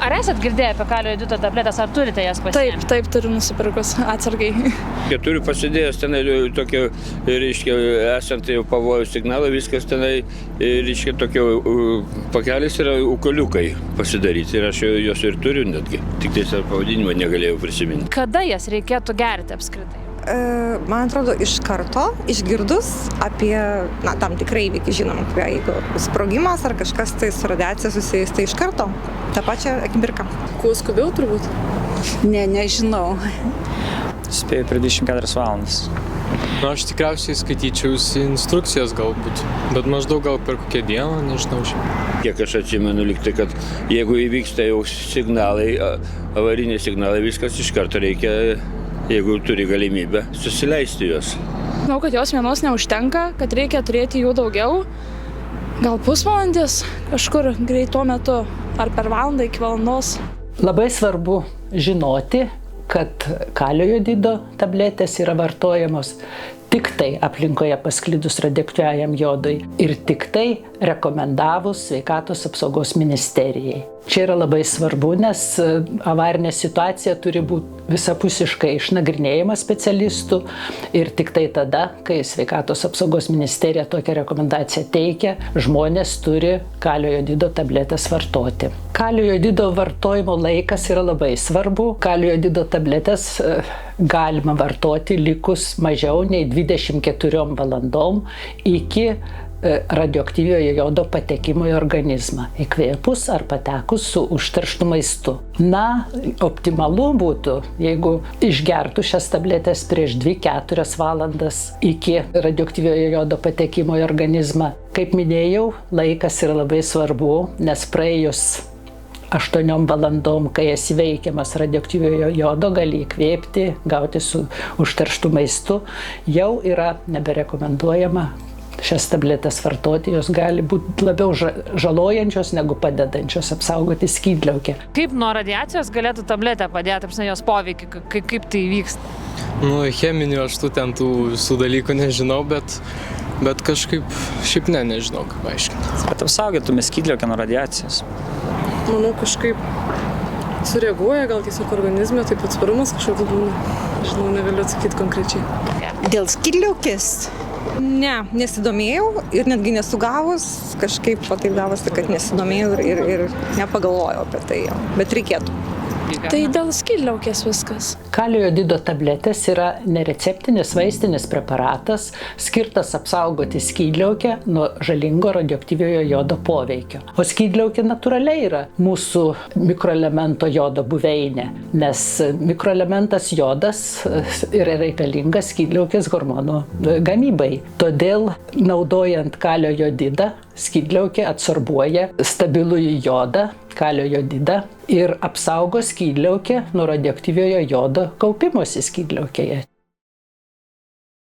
Ar esat girdėję apie kalio jodido tabletės, ar turite jas pasiėmę? Taip, turiu nusipirkus atsargiai. Turiu pasidėjęs tenai tokio, reiškia, esant jau pavojų signalą, viskas tenai, reiškia, tokio pakelis yra ukoliukai pasidaryti ir aš juos ir turiu netgi, tik tai pavadinimą negalėjau prisiminti. Kada jas reikėtų gerti apskritai? Man atrodo, iš karto, išgirdus apie tam tikrai įvykį, žinom, jeigu sprogimas ar kažkas tai su radiacija susijęs, tai iš karto, tą pačią akimirką. Kuo skubiau turbūt? Nežinau. Spėjau per 24 valandas. Aš tikriausiai skaityčiausi instrukcijas galbūt, bet maždaug gal per kokią dieną, nežinau. Kiek aš atsimenu, liktai, kad jeigu įvyksta jau signalai, avariniai signalai, viskas iš karto reikia, jeigu turi galimybę, susileisti juos. Žinau, kad jos vienos neužtenka, kad reikia turėti jų daugiau. Gal pusvalandis kažkur greitu metu, ar per valandą iki valandos. Labai svarbu žinoti, kad kalio jodido tabletės yra vartojamos tik tai aplinkoje pasklidus radioaktyviajam jodui ir tik tai rekomendavus Sveikatos apsaugos ministerijai. Čia yra labai svarbu, nes avarinė situacija turi būti visapusiškai išnagrinėjama specialistų ir tik tai tada, kai Sveikatos apsaugos ministerija tokią rekomendaciją teikia, žmonės turi kalio jodido tabletės vartoti. Kalio jodido vartojimo laikas yra labai svarbu. Kalio jodido tabletės galima vartoti likus mažiau nei 24 valandom iki radioaktyviojo jodo patekimo į organizmą, įkvėpus ar patekus su užterštu maistu. Optimalu būtų, jeigu išgertų šias tabletės prieš 2-4 valandas iki radioaktyviojo jodo patekimo į organizmą. Kaip minėjau, laikas yra labai svarbu, nes praėjus 8 valandom, kai esi veikiamas radioaktyviojo jodo, gali įkvėpti, gauti su užterštu maistu, jau yra neberekomenduojama šias tabletės vartoti, jos gali būti labiau žalojančios negu padedančios apsaugoti skydliaukę. Kaip nuo radiacijos galėtų tabletė padėti, jos poveikį, kaip tai vyksta? Cheminių aš ten tų visų dalykų nežinau, bet kažkaip šiaip nežinau, kaip aiškinti. Kad apsaugotume skydliaukę nuo radiacijos. Manau, kažkaip sureaguoja, gal tiesiog organizme, taip atsparumas kažkoks būna. Žinau, negaliu atsakyti konkrečiai. Dėl skydliaukės? Ne, nesidomėjau ir netgi nesugavus, kažkaip taip gavosi, kad nesidomėjau ir nepagalvojau apie tai, bet reikėtų. Tai dėl skydliaukės viskas. Kalio jodido tabletės yra nereceptinis vaistinis preparatas, skirtas apsaugoti skydliaukę nuo žalingo radioaktyviojo jodo poveikio. O skydliaukė natūraliai yra mūsų mikroelemento jodo buveinė, nes mikroelementas jodas yra reikalingas skydliaukės hormonų gamybai. Todėl, naudojant kalio jodidą, skydliaukė absorbuoja stabilųjį jodą, kalio jodidą, ir apsaugo skydliaukę nuo radioaktyviojo jodo kaupimosi skydliaukėje.